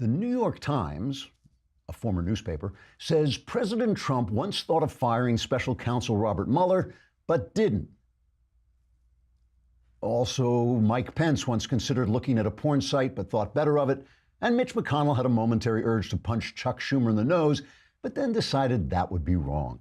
The New York Times, a former newspaper, says President Trump once thought of firing special counsel Robert Mueller, but didn't. Also, Mike Pence once considered looking at a porn site, but thought better of it. And Mitch McConnell had a momentary urge to punch Chuck Schumer in the nose, but then decided that would be wrong.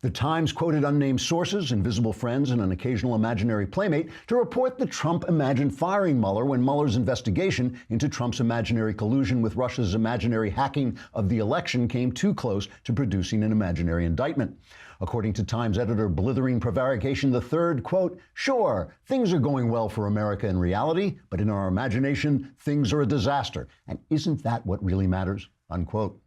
The Times quoted unnamed sources, invisible friends, and an occasional imaginary playmate to report that Trump imagined firing Mueller when Mueller's investigation into Trump's imaginary collusion with Russia's imaginary hacking of the election came too close to producing an imaginary indictment. According to Times editor Blithering Prevarication III, quote, "Sure, things are going well for America in reality, but in our imagination, things are a disaster. And isn't that what really matters?" Unquote.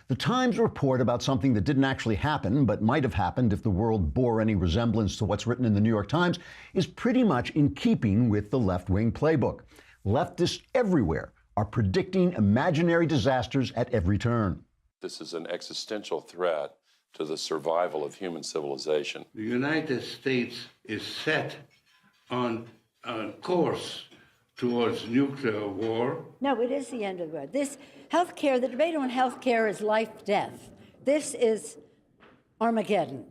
The Times report about something that didn't actually happen, but might have happened if the world bore any resemblance to what's written in the New York Times, is pretty much in keeping with the left-wing playbook. Leftists everywhere are predicting imaginary disasters at every turn. This is an existential threat to the survival of human civilization. The United States is set on a course towards nuclear war. No, it is the end of the world. This healthcare, the debate on healthcare is life-death. This is Armageddon.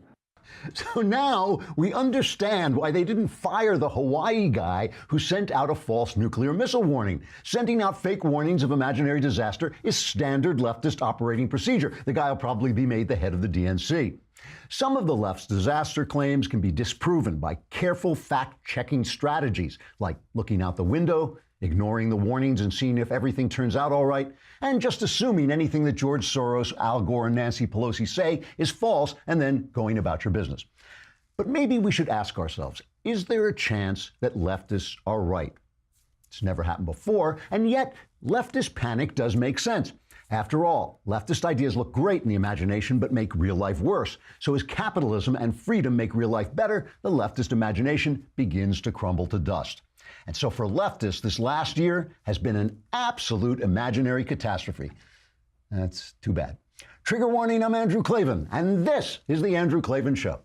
So now we understand why they didn't fire the Hawaii guy who sent out a false nuclear missile warning. Sending out fake warnings of imaginary disaster is standard leftist operating procedure. The guy will probably be made the head of the DNC. Some of the left's disaster claims can be disproven by careful fact-checking strategies, like looking out the window, ignoring the warnings and seeing if everything turns out all right, and just assuming anything that George Soros, Al Gore, and Nancy Pelosi say is false, and then going about your business. But maybe we should ask ourselves, is there a chance that leftists are right? It's never happened before, and yet leftist panic does make sense. After all, leftist ideas look great in the imagination, but make real life worse. So as capitalism and freedom make real life better, the leftist imagination begins to crumble to dust. And so for leftists, this last year has been an absolute imaginary catastrophe. That's too bad. Trigger warning, I'm Andrew Klavan, and this is The Andrew Klavan Show.